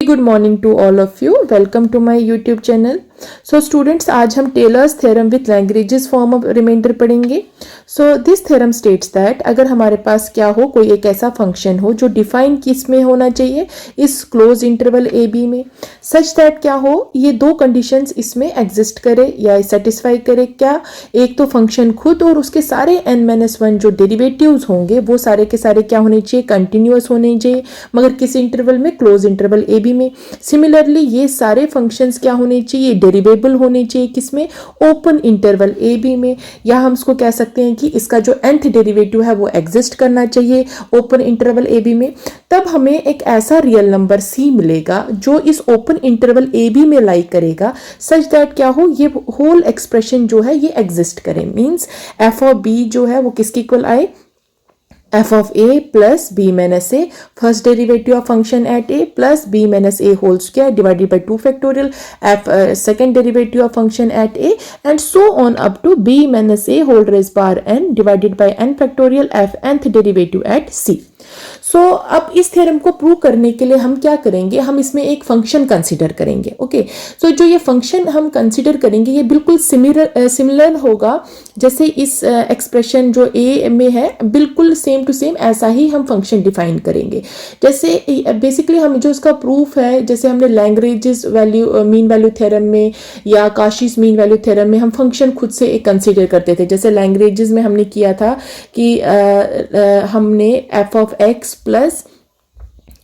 Good morning to all of you, welcome to my YouTube channel. So students, आज हम Taylor's theorem with Lagrange's form of remainder पढ़ेंगे। So this theorem states that अगर हमारे पास क्या हो, कोई एक ऐसा फंक्शन हो जो डिफाइन किस में होना चाहिए, इस क्लोज इंटरवल ए बी में, सच दैट क्या हो, ये दो कंडीशंस इसमें एग्जिस्ट करे या सेटिस्फाई करे। क्या? एक तो फंक्शन खुद और उसके सारे n-1 जो डेरिवेटिव्स होंगे वो सारे के सारे क्या होने चाहिए, कंटिन्यूअस होने चाहिए, मगर किस इंटरवल में, क्लोज इंटरवल ए बी में। सिमिलरली ये सारे फंक्शंस क्या होने चाहिए, डेरिवेबल होने चाहिए, किसमें, ओपन इंटरवल ए बी में। या हम इसको कह सकते हैं कि इसका जो nth डेरिवेटिव है वो एग्जिस्ट करना चाहिए ओपन इंटरवल ए बी में। तब हमें एक ऐसा रियल नंबर c मिलेगा जो इस ओपन इंटरवल ए बी में लाई करेगा, सच दैट क्या हो, ये होल एक्सप्रेशन जो है ये एग्जिस्ट करे। मींस एफ ऑफ बी जो है वो किसके इक्वल आए, f of a plus b minus a, first derivative of function at a plus b minus a whole square divided by 2 factorial, second derivative of function at a, and so on up to b minus a whole raised power n divided by n factorial f nth derivative at c. सो अब इस theorem को prove करने के लिए हम क्या करेंगे, हम इसमें एक फंक्शन कंसीडर करेंगे। ओके, सो जो ये फंक्शन हम कंसीडर करेंगे ये बिल्कुल सिमिलर होगा जैसे इस एक्सप्रेशन जो ए में है, बिल्कुल सेम टू सेम ऐसा ही हम फंक्शन डिफाइन करेंगे। जैसे बेसिकली हम जो इसका प्रूफ है, जैसे हमने Lagrange's value mean value theorem में या काशीस मीन वैल्यू थ्योरम में हम फंक्शन खुद से एक कंसीडर करते थे। जैसे लैग्रेंजेस में हमने किया था कि हमने F of x plus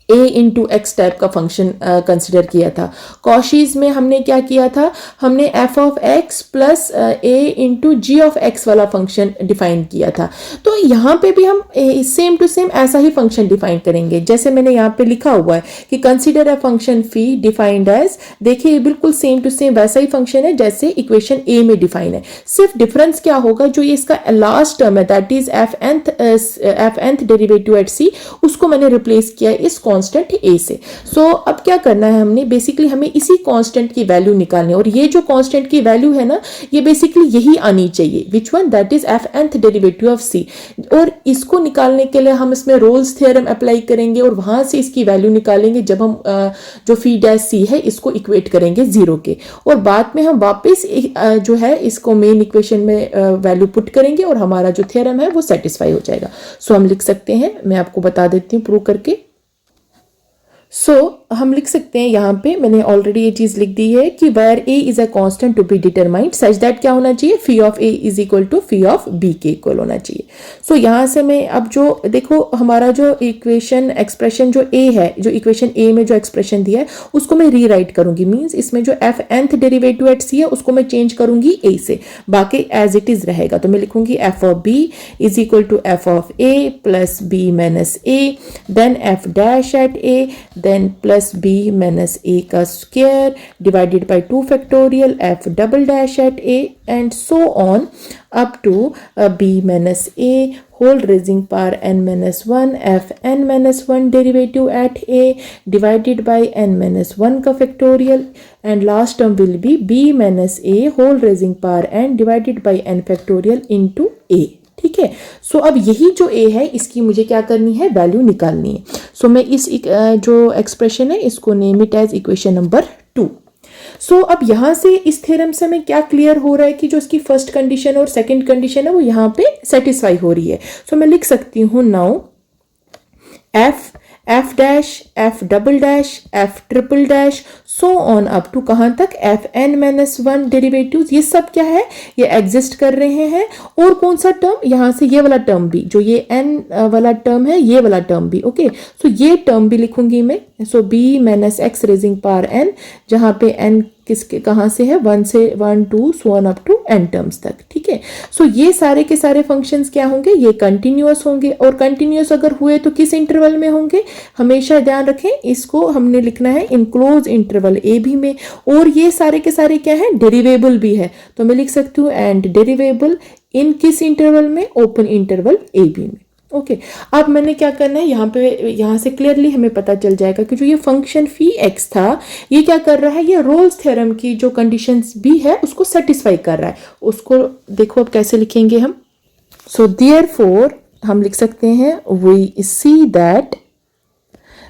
a into x type का फंक्शन कंसिडर किया था। कॉशीज में हमने क्या किया था, हमने f of x plus a into g of x वाला फंक्शन डिफाइन किया था। तो यहाँ पे भी हम सेम टू सेम ऐसा ही फंक्शन डिफाइन करेंगे। जैसे मैंने यहाँ पे लिखा हुआ है कि consider a function phi defined as, देखिए बिल्कुल सेम टू सेम वैसा ही फंक्शन है जैसे इक्वेशन a में डिफाइन है। सिर्फ डिफरेंस क्या होगा, जो ये इसका लास्ट टर्म है that is F nth derivative at c, उसको मैंने रिप्लेस किया इस कांस्टेंट a से। सो अब क्या करना है, हमने बेसिकली हमें इसी कांस्टेंट की वैल्यू निकालनी है, और ये जो कांस्टेंट की वैल्यू है ना, ये बेसिकली यही आनी चाहिए, which one, that is F nth derivative of c। और इसको निकालने के लिए हम इसमें रोल्स थ्योरम अप्लाई करेंगे और वहां से इसकी वैल्यू निकालेंगे जब हम जो फी डैश c है इसको इक्वेट करेंगे 0 के, और बाद में हम वापस जो है इसको मेन इक्वेशन में वैल्यू पुट करेंगे और हमारा जो थ्योरम है वो सेटिस्फाई हो जाएगा। सो हम लिख सकते हैं, मैं आपको बता देती हूँ प्रूव करके। हम लिख सकते हैं, यहाँ पे मैंने ऑलरेडी ये चीज लिख दी है कि where a is a constant to be determined such that क्या होना चाहिए, phi of a is equal to phi of b के इक्वल होना चाहिए। सो यहाँ से मैं अब जो देखो हमारा जो इक्वेशन एक्सप्रेशन जो a है, जो इक्वेशन a में जो एक्सप्रेशन दिया है उसको मैं रीराइट करूंगी। मींस इसमें जो f nth derivative at c है उसको मैं चेंज करूंगी a से, बाकी एज इट इज रहेगा। तो मैं लिखूंगी f of b is equal to f of a plus b minus a, then f dash at a, then plus b minus a का square divided by 2 factorial f double dash at a and so on up to b minus a whole raising power n minus 1 f n minus 1 derivative at a divided by n minus 1 का factorial, and last term will be b minus a whole raising power n divided by n factorial into a। ठीक है, सो अब यही जो a है इसकी मुझे क्या करनी है, वैल्यू निकालनी है। सो मैं इस जो एक्सप्रेशन है इसको name it as equation number 2। So अब यहाँ से इस थ्योरम से हमें क्या क्लियर हो रहा है कि जो इसकी फर्स्ट कंडीशन और सेकंड कंडीशन है वो यहाँ पे सेटिस्फाई हो रही है। सो मैं लिख सकती हूँ now f dash f double dash f triple dash so on up to कहाँ तक, f n-1 डेरिवेटिव्स, ये सब क्या है, ये एग्जिस्ट कर रहे हैं। और कौन सा टर्म, यहाँ से ये वाला टर्म भी, जो ये n वाला टर्म है ये वाला टर्म भी। ओके, सो ये टर्म भी लिखूंगी मैं। सो b minus x raising power n, जहाँ पे n किसके कहाँ से है, 1 से 1 2 so on up to n terms तक। ठीक है, सो ये सारे के सारे फंक्शंस क्या होंगे, ये कंटिन्यूअस होंगे, और कंटिन्यूअस अगर हुए तो किस इंटरवल में होंगे, हमेशा ध्यान रखें इसको हमने लिखना है in close interval a b में। और ये सारे के सारे क्या है, डेरिवेबल भी है, तो मैं लिख सकती हूँ एंड डेरिवेबल इन किस इंटरवल में, ओपन इंटरवल ए बी में। ओके, अब मैंने क्या करना है, यहाँ से क्लियरली हमें पता चल जाएगा कि जो ये फंक्शन फी एक्स था ये क्या कर रहा है, ये रोल्स थ्योरम की जो कंडीशंस भी है उसको सेटिस्फाई कर रहा है। उसको देखो अब कैसे लिखेंगे हम। सो देयरफॉर हम लिख सकते हैं we see that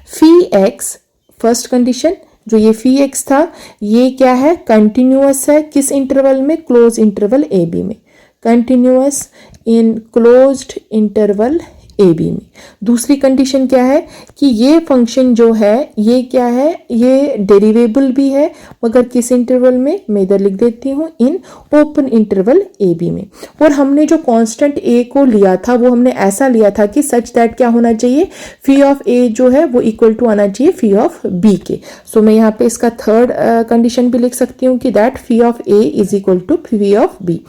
phi x first condition जो ये फी एक्स था ये क्या है, कंटिन्यूअस है किस इंटरवल में, क्लोज इंटरवल ए बी में, continuous in closed interval a b में। दूसरी कंडीशन क्या है कि ये फंक्शन जो है ये क्या है, ये डेरिवेबल भी है मगर किस इंटरवल में, मैं इधर लिख देती हूँ in open interval a b में। और हमने जो कांस्टेंट ए को लिया था वो हमने ऐसा लिया था कि सच दैट क्या होना चाहिए, फी ऑफ ए जो है वो इक्वल टू आना चाहिए फी ऑफ बी के। सो मैं यहाँ पे इसका थर्ड कंडीशन भी लिख सकती हूँ कि that phi of a is equal to phi of b.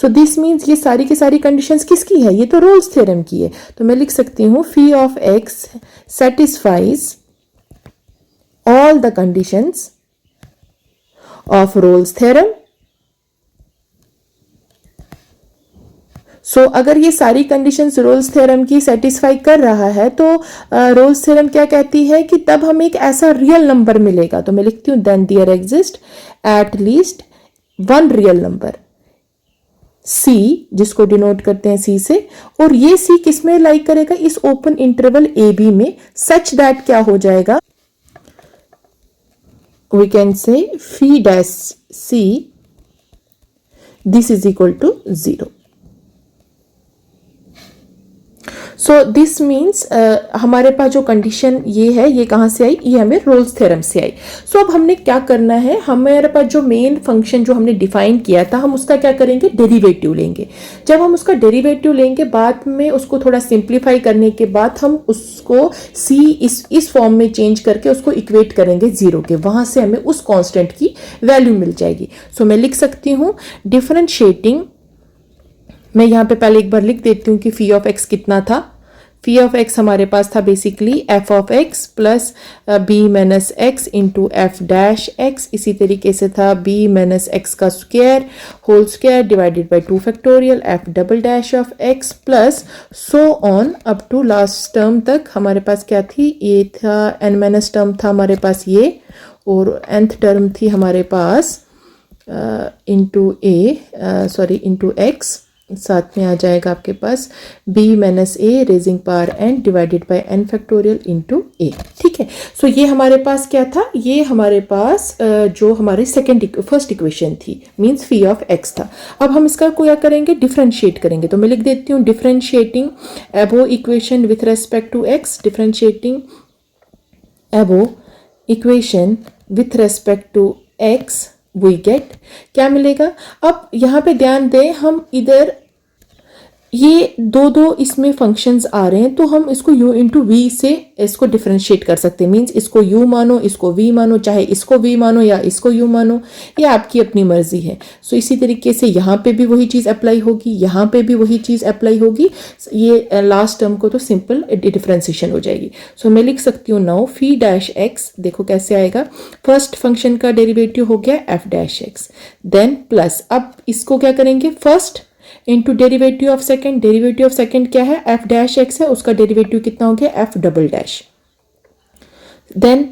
So this means ये सारी की सारी कंडीशंस किसकी है, ये तो रोल्स थ्योरम की है। तो मैं लिख सकती हूँ phi of x satisfies all the conditions of Rolle's theorem। So अगर ये सारी कंडीशंस रोल्स थ्योरम की सेटिस्फाई कर रहा है तो रोल्स थ्योरम क्या कहती है कि तब हमें एक ऐसा रियल नंबर मिलेगा। तो मैं लिखती हूँ then there exist at least one real number C, जिसको डिनोट करते हैं C से, और ये C किस में लाइक करेगा, इस ओपन इंटरवल ए बी में, सच दैट क्या हो जाएगा, we can say phi dash C this is equal to 0। So this means हमारे पास जो कंडीशन ये है ये कहाँ से आई, ये हमें रोल्स थ्योरम से आई। सो अब हमने क्या करना है, हमारे पास जो मेन फंक्शन जो हमने डिफाइन किया था हम उसका क्या करेंगे, डेरिवेटिव लेंगे। जब हम उसका डेरिवेटिव लेंगे बाद में उसको थोड़ा सिंप्लीफाई करने के बाद हम उसको सी इस फॉर्म में चेंज करके उसको इक्वेट करेंगे 0 के, वहां से हमें उस कांस्टेंट की वैल्यू मिल जाएगी। सो मैं लिख सकती हूँ डिफरेंशिएटिंग, मैं यहाँ पे पहले एक बार लिख देती हूँ कि फी ऑफ एक्स कितना था। फी ऑफ एक्स हमारे पास था basically f of x plus b minus x into f dash x, इसी तरीके से था बी माइनस एक्स का square whole square divided by 2 factorial f double dash of x plus so on up to last term तक हमारे पास क्या थी, ये था एन माइनस टर्म था हमारे पास ये, और nth टर्म थी हमारे पास इंटू इंटू एक्स, साथ में आ जाएगा आपके पास b minus a raising power n divided by n factorial into a. ठीक है, सो ये हमारे पास क्या था, ये हमारे पास जो हमारी फर्स्ट इक्वेशन थी मींस फी ऑफ एक्स था। अब हम इसका क्या करेंगे, डिफरेंशिएट करेंगे। तो मैं लिख देती हूँ differentiating above equation with respect to x, differentiating above equation with respect to x we get क्या मिलेगा। अब यहाँ पे ध्यान दें, हम इधर ये दो इसमें फंक्शंस आ रहे हैं तो हम इसको u इंटू वी से इसको डिफरेंशिएट कर सकते हैं। मीन्स इसको u मानो, इसको v मानो, चाहे इसको v मानो या इसको u मानो, ये आपकी अपनी मर्जी है। सो इसी तरीके से यहाँ पे भी वही चीज़ अप्लाई होगी, यहाँ पे भी वही चीज़ अप्लाई होगी। ये लास्ट टर्म को तो सिंपल डिफरेंशिएशन हो जाएगी। सो मैं लिख सकती हूँ नाउ फी डैश एक्स, देखो कैसे आएगा, फर्स्ट फंक्शन का डेरिवेटिव हो गया f dash x, then plus, अब इसको क्या करेंगे, first into derivative of second क्या है, एफ डैश एक्स है, उसका डेरिवेटिव कितना हो गया, एफ डबल डैश, देन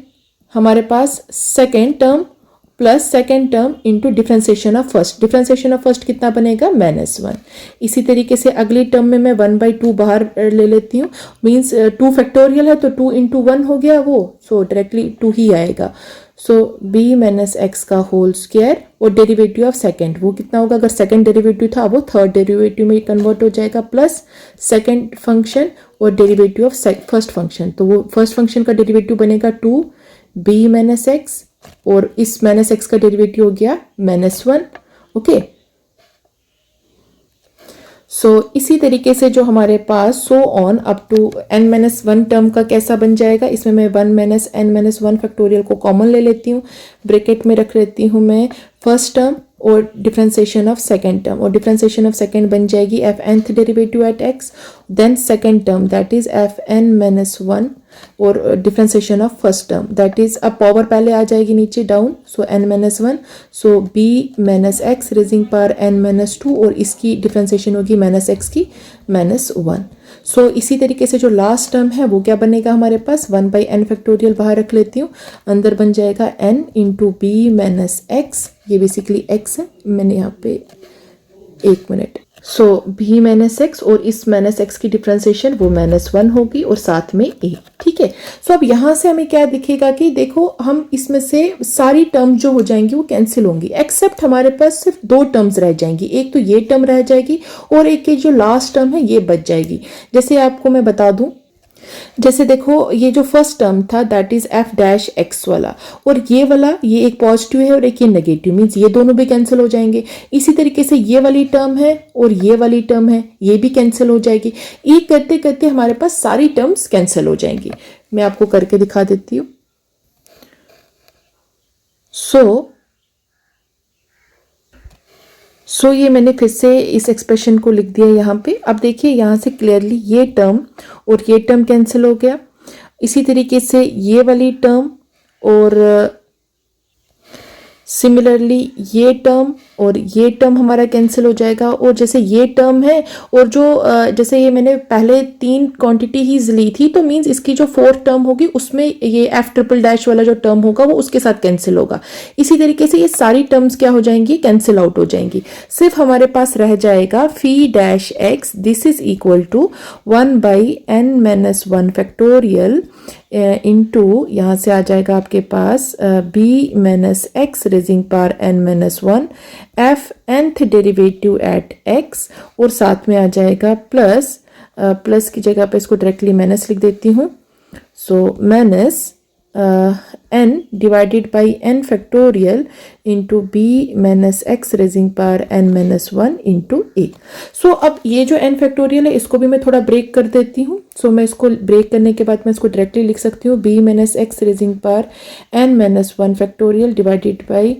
हमारे पास second term plus second term into differentiation of first कितना बनेगा, -1। इसी तरीके से अगली टर्म में मैं 1/2 बाहर ले लेती हूँ, मीन्स 2 फैक्टोरियल है तो 2 इंटू 1 हो गया वो, सो डायरेक्टली 2 ही आएगा। सो b माइनस एक्स का होल स्क्वायर और डेरिवेटिव ऑफ सेकेंड वो कितना होगा, अगर सेकेंड डेरिवेटिव था वो थर्ड डेरिवेटिव में कन्वर्ट हो जाएगा, प्लस सेकेंड फंक्शन और डेरिवेटिव ऑफ फर्स्ट फंक्शन, तो वो फर्स्ट फंक्शन का डेरिवेटिव बनेगा 2b माइनस एक्स और इस माइनस एक्स का डेरिवेटिव हो गया -1। ओके, सो इसी तरीके से जो हमारे पास so on up to n-1 term का कैसा बन जाएगा, इसमें मैं 1 - n-1 फैक्टोरियल को कॉमन ले लेती हूँ, ब्रैकेट में रख लेती हूँ मैं फर्स्ट टर्म और डिफरेंशिएशन ऑफ सेकेंड टर्म, और डिफरेंशिएशन ऑफ सेकेंड बन जाएगी f nth derivative at x, then second term that is f n-1 और differentiation of first term that is, अब पावर पहले आ जाएगी नीचे down, so n-1, so b minus x raising power n-2 और इसकी डिफरेंशिएशन होगी माइनस एक्स की -1। सो इसी तरीके से जो लास्ट टर्म है वो क्या बनेगा हमारे पास, 1/n फैक्टोरियल बाहर रख लेती हूँ, अंदर बन जाएगा n into b minus x, ये बेसिकली x है, मैंने यहाँ पे 1 minute so b minus x और इस माइनस एक्स की डिफ्रेंसिएशन वो -1 होगी और साथ में a, ठीक है। सो अब यहाँ से हमें क्या दिखेगा कि देखो हम इसमें से सारी टर्म जो हो जाएंगी वो कैंसिल होंगी, एक्सेप्ट हमारे पास सिर्फ 2 टर्म्स रह जाएंगी, एक तो ये टर्म रह जाएगी और एक ये जो लास्ट टर्म है ये बच जाएगी। जैसे आपको मैं बता दूं, जैसे देखो ये जो फर्स्ट टर्म था that is F dash x वाला, और ये वाला ये एक पॉजिटिव है और एक ये नेगेटिव, मीन्स ये दोनों भी कैंसिल हो जाएंगे। इसी तरीके से ये वाली टर्म है और ये वाली टर्म है, ये भी कैंसिल हो जाएगी। ये करते करते हमारे पास सारी टर्म्स कैंसिल हो जाएंगी। मैं आपको करके दिखा देती हूँ। सो ये मैंने फिर से इस एक्सप्रेशन को लिख दिया यहाँ पे। अब देखिए यहाँ से क्लियरली ये टर्म और ये टर्म कैंसिल हो गया, इसी तरीके से ये वाली टर्म और सिमिलरली ये टर्म और ये टर्म हमारा कैंसिल हो जाएगा। और जैसे ये टर्म है और जो जैसे ये मैंने पहले 3 क्वांटिटी ही ली थी, तो मींस इसकी जो 4th टर्म होगी उसमें ये एफ ट्रिपल डैश वाला जो टर्म होगा वो उसके साथ कैंसिल होगा। इसी तरीके से ये सारी टर्म्स क्या हो जाएंगी, कैंसिल आउट हो जाएंगी। सिर्फ हमारे पास रह जाएगा phi dash x, this is equal to 1/n minus 1 factorial into यहाँ से आ जाएगा आपके पास b minus x raising power n minus 1 f nth derivative at x, और साथ में आ जाएगा प्लस की जगह पे इसको डायरेक्टली माइनस लिख देती हूँ। So minus n divided by n factorial into b minus x raising power n minus 1 into a। सो अब ये जो n फैक्टोरियल है इसको भी मैं थोड़ा ब्रेक कर देती हूँ। सो मैं इसको ब्रेक करने के बाद मैं इसको डायरेक्टली लिख सकती हूँ b minus x raising power n minus 1 factorial divided by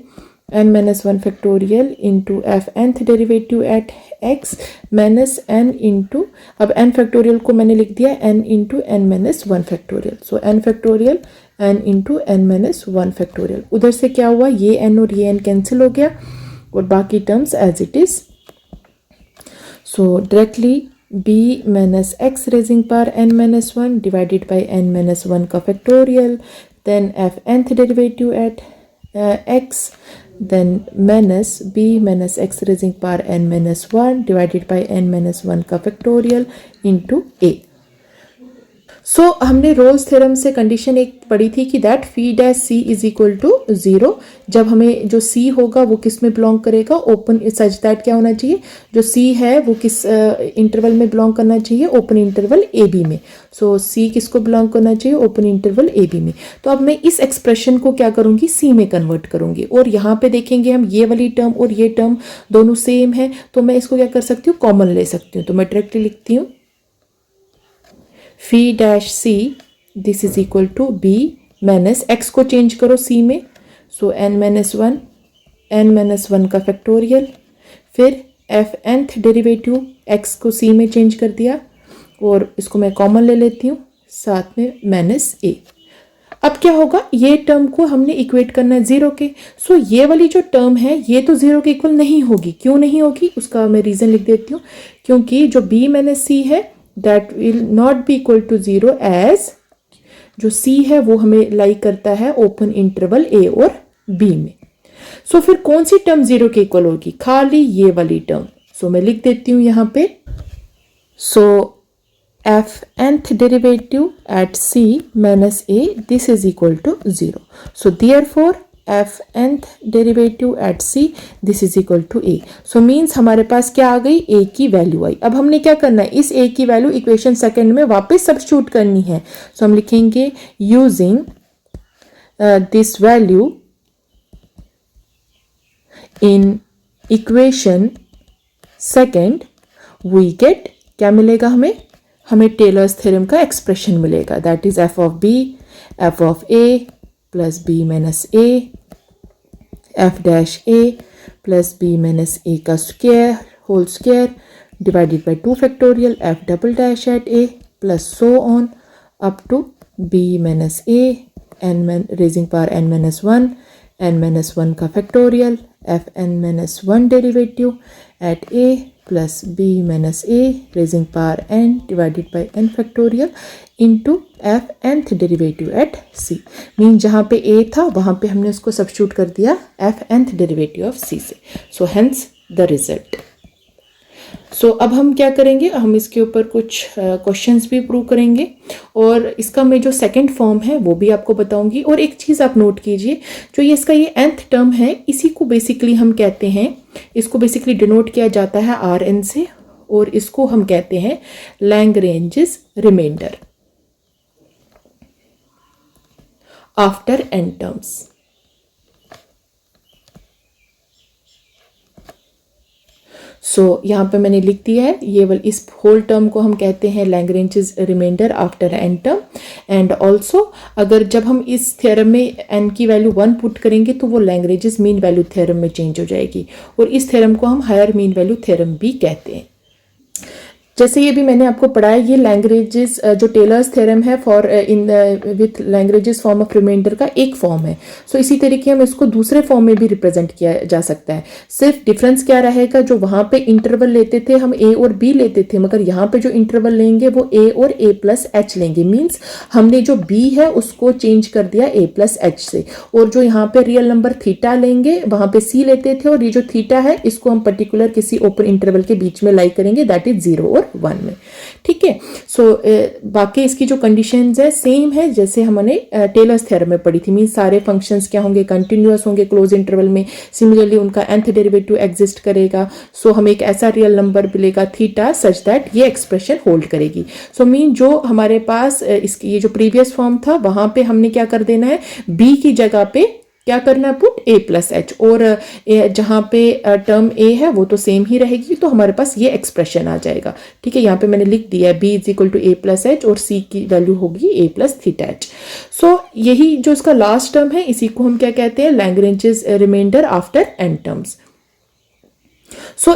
n minus 1 factorial into f nth derivative at x minus n into, अब n फैक्टोरियल को मैंने लिख दिया n into n minus 1 factorial. So n factorial n into n minus 1 factorial. उधर से क्या हुआ, ये n और ये n कैंसिल हो गया और बाकी terms as it is. So directly b minus x raising power n minus 1 divided by n minus 1 का factorial, then f nth derivative at x, then minus b minus x raising power n minus 1 divided by n minus 1 का factorial into a। सो हमने Rolle's theorem से condition एक पढ़ी थी कि that phi dash c is equal to 0, जब हमें जो सी होगा वो किस में बिलोंग करेगा, ओपन सच दैट क्या होना चाहिए, जो सी है वो किस इंटरवल में बिलोंग करना चाहिए, ओपन इंटरवल ए बी में। सो सी किसको बिलोंग करना चाहिए, ओपन इंटरवल ए बी में। तो अब मैं इस एक्सप्रेशन को क्या करूंगी, सी में कन्वर्ट करूंगी, और यहाँ पे देखेंगे हम ये वाली टर्म और ये टर्म दोनों सेम है, तो मैं इसको क्या कर सकती हूँ, कॉमन ले सकती हूँ। तो मैं डायरेक्टली लिखती हूँ phi dash c this is equal to b minus x को चेंज करो सी में, सो n माइनस 1 का फैक्टोरियल, फिर एफ nth डेरिवेटिव x को c में चेंज कर दिया और इसको मैं कॉमन ले लेती हूँ, साथ में माइनस a। अब क्या होगा, ये टर्म को हमने इक्वेट करना है 0 के। सो ये वाली जो टर्म है ये तो 0 के इक्वल नहीं होगी। क्यों नहीं होगी, उसका मैं रीजन लिख देती हूँ, क्योंकि जो b माइनस c है that will not be equal to 0 as जो C है वो हमें लाइक करता है ओपन इंटरवल A और B में। सो फिर कौन सी टर्म 0 के इक्वल होगी, खाली ये वाली टर्म। सो मैं लिख देती हूँ यहाँ पे, so f nth derivative at C minus A this is equal to 0। So therefore f nth derivative at C this is equal to A। So means हमारे पास क्या आ गई, A की वैल्यू आई। अब हमने क्या करना है, इस A की वैल्यू इक्वेशन सेकंड में वापस सब्स्टिट्यूट करनी है। सो हम लिखेंगे using this value in equation second we get, क्या मिलेगा हमें टेलर्स थ्योरम का एक्सप्रेशन मिलेगा, that is f of b f of a plus b minus a f dash a plus b minus a का square whole square divided by 2 factorial f double dash at a plus so on up to b minus a n raising power n minus 1 का factorial f n minus 1 derivative at a plus b minus a raising power n divided by n factorial into f nth derivative at c. Mean जहाँ पे a था वहाँ पे हमने उसको substitute कर दिया F nth derivative of c से। So hence the result. अब हम क्या करेंगे, हम इसके ऊपर कुछ क्वेश्चंस भी प्रूव करेंगे और इसका मैं जो सेकंड फॉर्म है वो भी आपको बताऊंगी। और एक चीज़ आप नोट कीजिए, जो ये इसका ये nth टर्म है, इसी को बेसिकली हम कहते हैं, इसको बेसिकली डिनोट किया जाता है Rn से, और इसको हम कहते हैं Lagrange's remainder after n terms. यहाँ पे मैंने लिख दिया है, ये वाली इस होल टर्म को हम कहते हैं Lagrange's remainder after n term. And also अगर जब हम इस थ्योरम में n की वैल्यू 1 पुट करेंगे तो वो लैग्रेंजेस मीन वैल्यू थ्योरम में चेंज हो जाएगी, और इस थ्योरम को हम हायर मीन वैल्यू थ्योरम भी कहते हैं। जैसे ये भी मैंने आपको पढ़ाया, ये लैग्रेंजेस जो टेलर्स थ्योरम है for in with Lagrange's form of remainder का एक फॉर्म है। इसी तरीके हम इसको दूसरे फॉर्म में भी रिप्रेजेंट किया जा सकता है। सिर्फ डिफरेंस क्या रहेगा, जो वहां पे इंटरवल लेते थे हम a और b लेते थे, मगर यहाँ पे जो इंटरवल लेंगे वो a और a प्लस h लेंगे। मीन्स हमने जो b है उसको चेंज कर दिया a प्लस h से, और जो यहाँ पे रियल नंबर थीटा लेंगे वहां पे c लेते थे, और ये जो थीटा है इसको हम पर्टिकुलर किसी ओपन इंटरवल के बीच में लाई करेंगे, दैट इज 0 और 1 में। ठीक है, बाकी इसकी जो कंडीशंस है सेम है जैसे हमने टेलर्स थ्योरम में पढ़ी थी। मीन सारे फंक्शंस क्या होंगे, कंटिन्यूअस होंगे क्लोज इंटरवल में, सिमिलरली उनका nth डेरिवेटिव एग्जिस्ट करेगा। हमें एक ऐसा रियल नंबर मिलेगा थीटा सच दैट ये एक्सप्रेशन होल्ड करेगी। मीन जो हमारे पास इसकी ये जो प्रीवियस फॉर्म था वहां पे हमने क्या कर देना है, b की जगह पे क्या करना है, पुट a प्लस एच, और जहां पे टर्म a है वो तो सेम ही रहेगी, तो हमारे पास ये एक्सप्रेशन आ जाएगा। ठीक है, यहाँ पे मैंने लिख दिया है b is equal to a plus h, और c की वैल्यू होगी a प्लस थीटा एच। यही जो इसका लास्ट टर्म है इसी को हम क्या कहते हैं, Lagrange's remainder after n terms.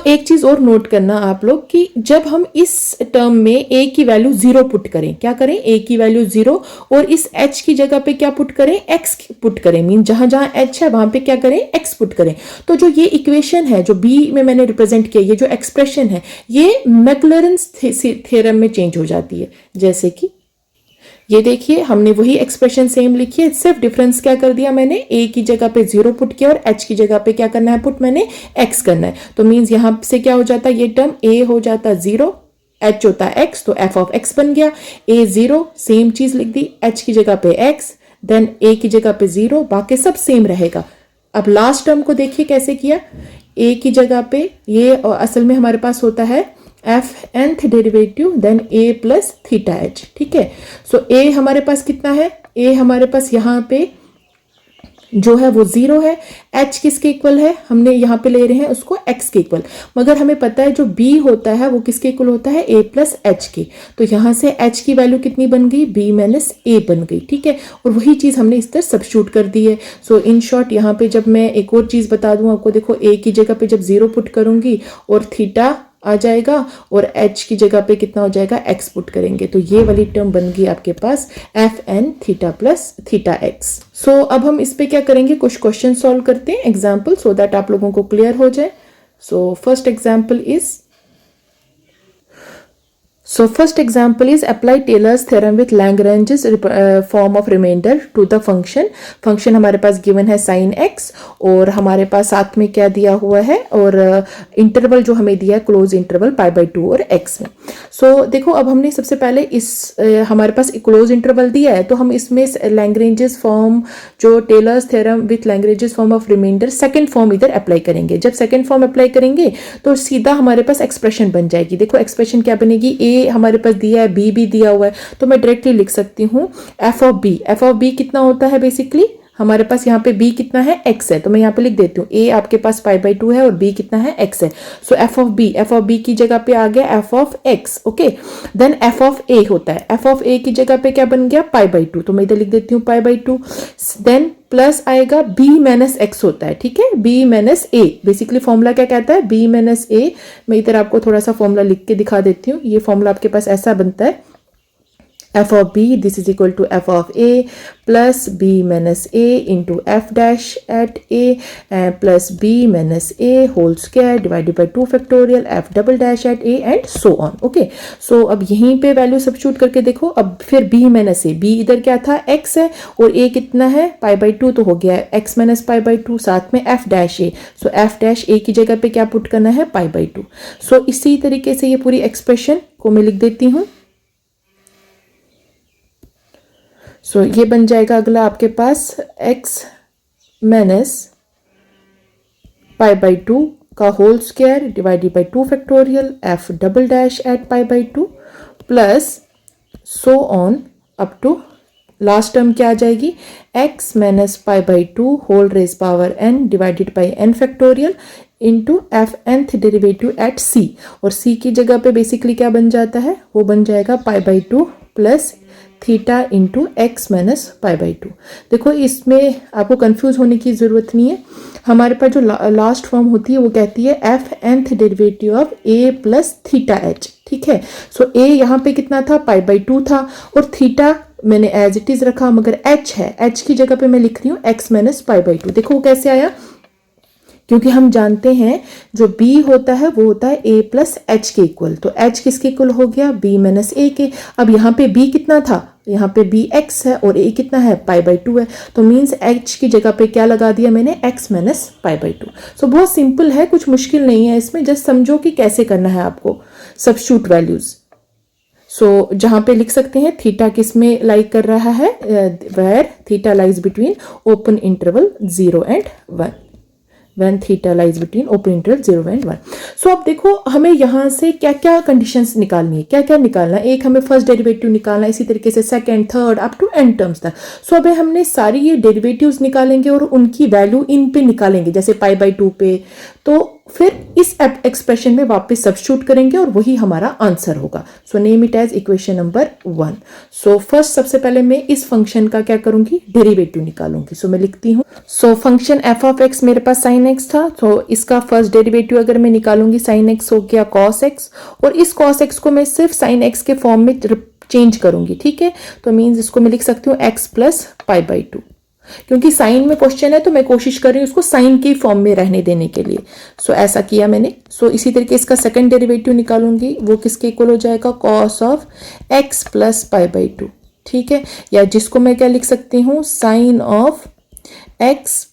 एक चीज और नोट करना आप लोग कि जब हम इस टर्म में a की वैल्यू 0 पुट करें, क्या करें, a की वैल्यू 0, और इस h की जगह पे क्या पुट करें, x पुट करें। मीन जहां जहां h है वहां पे क्या करें, x पुट करें। तो जो ये इक्वेशन है जो b में मैंने रिप्रेजेंट किया, ये जो एक्सप्रेशन है ये मैक्लॉरेंस थ्योरम में चेंज हो जाती है। जैसे कि ये देखिए हमने वही एक्सप्रेशन सेम लिखी है, सिर्फ डिफरेंस क्या कर दिया, मैंने a की जगह पे 0 पुट किया और h की जगह पे क्या करना है, पुट मैंने x करना है। तो मीन्स यहां से क्या हो जाता है, ये टर्म a हो जाता 0, h होता x, तो f ऑफ x बन गया। a 0 सेम चीज लिख दी, h की जगह पे x, देन a की जगह पे 0, बाकी सब सेम रहेगा। अब लास्ट टर्म को देखिए कैसे किया, a की जगह पे ये असल में हमारे पास होता है f nth derivative then a plus theta h. ठीक है, a हमारे पास कितना है, a हमारे पास यहाँ पे जो है वो 0 है, h किसके इक्वल है, हमने यहाँ पे ले रहे हैं उसको x के इक्वल, मगर हमें पता है जो b होता है वो किसके इक्वल होता है, a प्लस h के। तो यहाँ से h की वैल्यू कितनी बन गई, b माइनस a बन गई। ठीक है, और वही चीज हमने इस तरह सब्स्टिट्यूट कर दी है। इन शॉर्ट यहाँ पे जब मैं एक और चीज बता दूं आपको, देखो a की जगह पे जब 0 पुट करूंगी और थीटा आ जाएगा, और h की जगह पे कितना हो जाएगा, x पुट करेंगे, तो ये वाली टर्म बन गई आपके पास f n theta plus theta x. अब हम इस पे क्या करेंगे, कुछ क्वेश्चन सॉल्व करते हैं, एग्जाम्पल, सो दैट आप लोगों को क्लियर हो जाए। First example is apply Taylor's theorem with Lagrange's form of remainder to the function। Function हमारे पास गिवन है sin x, और हमारे पास साथ में क्या दिया हुआ है, और इंटरवल जो हमें दिया है क्लोज इंटरवल π/2 और x में। देखो अब हमने सबसे पहले इस हमारे पास क्लोज इंटरवल दिया है, तो हम इसमें लैग्रेंजेस फॉर्म जो Taylor's theorem with Lagrange's form of remainder second form इधर अप्लाई करेंगे। जब सेकंड फॉर्म अप्लाई करेंगे तो सीधा हमारे पास एक्सप्रेशन बन जाएगी। देखो एक्सप्रेशन क्या बनेगी, a हमारे पास दिया है, b भी दिया हुआ है, तो मैं डायरेक्टली लिख सकती हूँ f ऑफ b कितना होता है, बेसिकली हमारे पास यहाँ पे b कितना है, x है, तो मैं यहाँ पे लिख देती हूँ a आपके पास π/2 है और b कितना है, x है। f ऑफ b की जगह पे आ गया f of x। Okay, then f of a होता है, f ऑफ a की जगह पे क्या बन गया, π/2, तो मैं इधर लिख देती हूँ π/2, देन प्लस आएगा b माइनस x होता है। ठीक है, b minus a, basically formula क्या कहता है, b माइनस a। मैं इधर आपको थोड़ा सा फॉर्मूला लिख के दिखा देती हूँ। ये फॉर्मूला आपके पास ऐसा बनता है, f of b, this is equal to f of a plus b minus a into f dash at a plus b minus a whole square divided by 2 factorial f double dash at a and so on. Okay, so अब यहीं पे value substitute करके देखो. अब फिर b minus a, b इधर क्या था x है और a कितना है पाई बाई 2, तो हो गया x माइनस पाई बाई 2, साथ में f dash a. So f dash a की जगह पे क्या पुट करना है पाई बाई 2. सो इसी तरीके से ये पूरी एक्सप्रेशन को मैं लिख देती हूँ. सो ये बन जाएगा अगला आपके पास x माइनस पाई बाई 2 का whole square divided by 2 factorial f double dash at pi by 2 plus so on up to last term क्या आ जाएगी x minus pi by 2 whole raise power n divided by n factorial into f nth derivative at c. और c की जगह पे basically क्या बन जाता है, वो बन जाएगा पाई by 2 plus theta into x minus pi by 2. देखो इसमें आपको कंफ्यूज होने की ज़रूरत नहीं है. हमारे पास जो लास्ट फॉर्म होती है वो कहती है F nth derivative of a plus theta h. ठीक है, सो ए यहाँ पे कितना था पाई बाई 2 था और थीटा मैंने एज इट इज़ रखा, मगर एच है, एच की जगह पे मैं लिख रही हूँ एक्स माइनस पाई बाई 2. देखो वो कैसे आया, क्योंकि हम जानते हैं जो b होता है वो होता है a प्लस एच के इक्वल. तो h किसके इक्वल हो गया b माइनस a के. अब यहाँ पे b कितना था, यहाँ पे b x है और a कितना है पाई बाई 2 है. तो मीन्स h की जगह पे क्या लगा दिया मैंने x माइनस पाई बाई 2. सो बहुत सिंपल है, कुछ मुश्किल नहीं है इसमें. जस्ट समझो कि कैसे करना है आपको सब्स्टिट्यूट वैल्यूज. सो जहाँ पे लिख सकते हैं थीटा किस में लाइक कर रहा है, where theta lies between open interval 0 and 1. when theta lies between open interval 0 and 1. सो अब देखो हमें यहाँ से क्या क्या कंडीशंस निकालनी है, क्या क्या निकालना है. एक हमें फर्स्ट डेरिवेटिव निकालना है, इसी तरीके से second third up to n terms तक. सो अब हमने सारी ये डेरिवेटिव्स निकालेंगे और उनकी वैल्यू इन पे निकालेंगे, जैसे पाई बाई 2 पे. तो फिर इस एक्सप्रेशन में वापस सब्स्टिट्यूट करेंगे और वही हमारा आंसर होगा. So name it as equation number 1. So first सबसे पहले मैं इस फंक्शन का क्या करूंगी, डेरिवेटिव निकालूंगी. सो मैं लिखती हूँ. So function F of x मेरे पास साइन एक्स था, तो इसका फर्स्ट डेरिवेटिव अगर मैं निकालूंगी साइन एक्स हो गया कॉस एक्स, और इस कॉस एक्स को मैं सिर्फ साइन एक्स के फॉर्म में चेंज करूंगी. ठीक है, तो मीन्स इसको मैं लिख सकती हूँ एक्स प्लस पाई बाई 2. क्योंकि साइन में क्वेश्चन है तो मैं कोशिश कर रही हूँ उसको साइन की फॉर्म में रहने देने के लिए. सो ऐसा किया मैंने. सो इसी तरीके इसका सेकंड डेरिवेटिव निकालूंगी, वो किसके इक्वल हो जाएगा cos of x plus pi by 2. ठीक है, या जिसको मैं क्या लिख सकती हूँ sine of x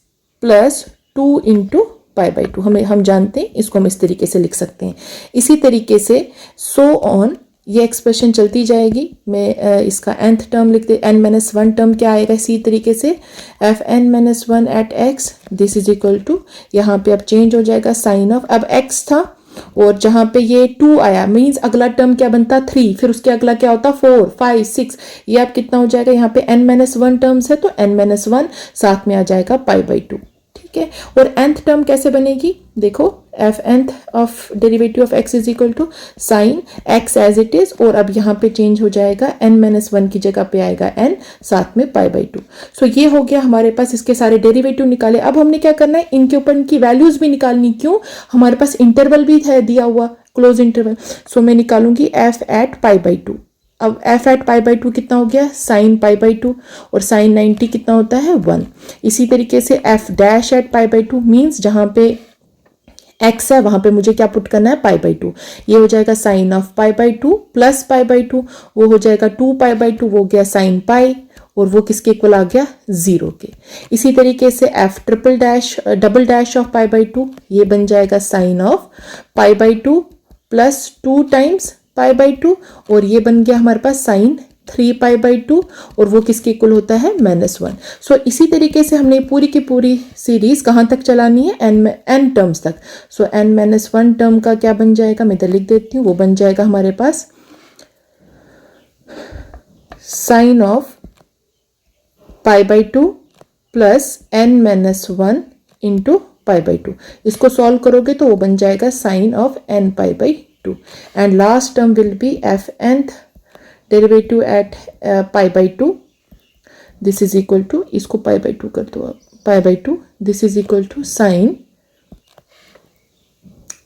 plus 2 into pi by 2. हम जानते हैं इसको हम इस तरीके से लिख सकते हैं. इसी तरीके से सो ऑन ये एक्सप्रेशन चलती जाएगी. मैं इसका nth टर्म लिख दे, n माइनस 1 टर्म क्या आएगा इसी तरीके से f n minus 1 at x this is equal to, यहाँ पे अब चेंज हो जाएगा साइन ऑफ, अब x था और जहाँ पे ये 2 आया मीन्स अगला टर्म क्या बनता 3, फिर उसके अगला क्या होता 4 5 6. ये अब कितना हो जाएगा, यहाँ पे n माइनस 1 टर्म्स है तो n माइनस 1 साथ में आ जाएगा पाई बाई 2. ठीक है, और nth टर्म कैसे बनेगी, देखो f nth of derivative of x is equal to sine x as it is, और अब यहाँ पे चेंज हो जाएगा n माइनस 1 की जगह पे आएगा n साथ में पाई बाई 2. सो ये हो गया हमारे पास, इसके सारे डेरिवेटिव निकाले. अब हमने क्या करना है, इनके ऊपर इनकी वैल्यूज भी निकालनी. क्यों, हमारे पास इंटरवल भी है दिया हुआ क्लोज इंटरवल. सो मैं निकालूंगी एफ एट पाई बाई 2. अब एफ एट पाई बाई 2 कितना हो गया साइन पाई बाई 2, और साइन 90 कितना होता है 1. इसी तरीके से f dash at pi by 2 means जहाँ पे x है वहाँ पे मुझे क्या पुट करना है पाई बाई 2. ये हो जाएगा sine of pi by 2 plus pi by 2, वो हो जाएगा 2 पाई बाई 2, वो हो गया साइन पाई, और वो किसके इक्वल आ गया 0 के. इसी तरीके से f triple dash double dash of pi by 2, ये बन जाएगा sine of pi by 2 plus 2 times pi by 2, और ये बन गया हमारे पास साइन 3 पाई बाई 2, और वो किसके इक्वल होता है माइनस 1. सो इसी तरीके से हमने पूरी की पूरी सीरीज कहाँ तक चलानी है, n टर्म्स तक. सो n माइनस 1 टर्म का क्या बन जाएगा, मैं इधर लिख देती हूँ, वो बन जाएगा हमारे पास sine of pi by 2 plus n minus 1 into pi by 2. इसको सॉल्व करोगे तो वो बन जाएगा sine of n pi by 2, and last term will be f nth derivative at pi by 2, this is equal to, इसको pi by 2 कर दो आप, pi by 2 this is equal to sine,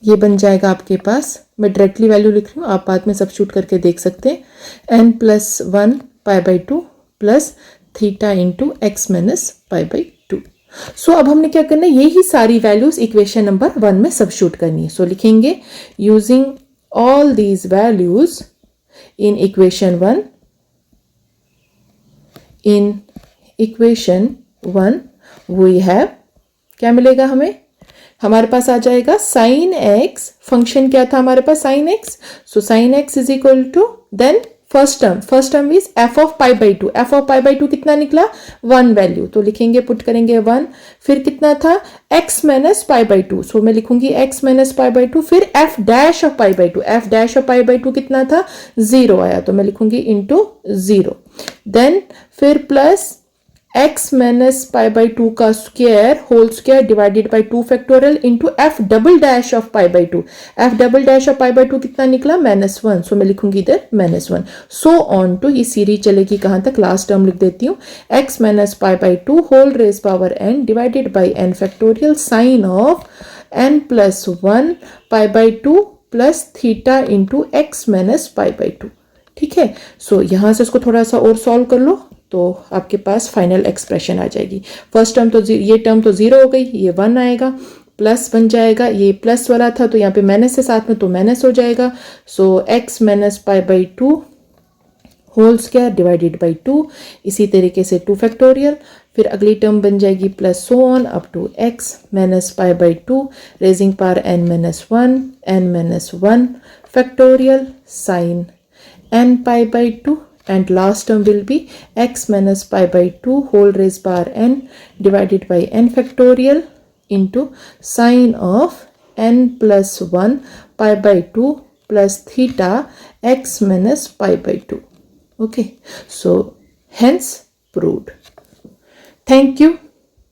ये बन जाएगा आपके पास मैं डायरेक्टली वैल्यू लिख रही हूँ, आप बाद में सब्स्टिट्यूट करके देख सकते हैं। n plus 1 pi by 2 plus theta into x minus pi by 2। So अब हमने क्या करना है, यही सारी वैल्यूज इक्वेशन नंबर 1 में सब्स्टिट्यूट करनी है। सो लिखेंगे using all these values in equation 1, in equation 1 we have, क्या मिलेगा हमें, हमारे पास आ जाएगा साइन एक्स, फंक्शन क्या था हमारे पास sine x, so sine x is equal to then first term is f of pi by 2, f of pi by 2 कितना निकला 1 वैल्यू, तो लिखेंगे पुट करेंगे 1, फिर कितना था x minus pi by 2, so मैं लिखूंगी x माइनस पाई बाई 2, फिर f dash of pi by 2, f dash of pi by 2 कितना था 0 आया, तो मैं लिखूंगी इंटू 0, देन फिर plus x minus pi by 2 का square whole square divided by 2 factorial into f double dash of pi by 2, f double dash of pi by 2 कितना निकला -1, सो मैं लिखूंगी इधर -1, सो ऑन टू, ये सीरीज चलेगी कहां तक, लास्ट टर्म लिख देती हूँ, x minus pi by 2 whole raise power n divided by n factorial sine of n plus 1 pi by 2 plus theta into x minus pi by 2। ठीक है, सो यहां से इसको थोड़ा सा और सॉल्व कर लो तो आपके पास फाइनल एक्सप्रेशन आ जाएगी। फर्स्ट टर्म तो ये टर्म तो 0 हो गई, ये 1 आएगा, प्लस बन जाएगा, ये प्लस वाला था तो यहाँ पे माइनस है साथ में तो माइनस हो जाएगा, so x minus pi by 2 whole square divided by 2, इसी तरीके से 2 फैक्टोरियल, फिर अगली टर्म बन जाएगी plus so on up to x minus pi by 2 raising power n minus 1 factorial sine n pi by 2, and last term will be x minus pi by 2 whole raised power n divided by n factorial into sine of n plus 1 pi by 2 plus theta x minus pi by 2. Okay, so hence proved. Thank you.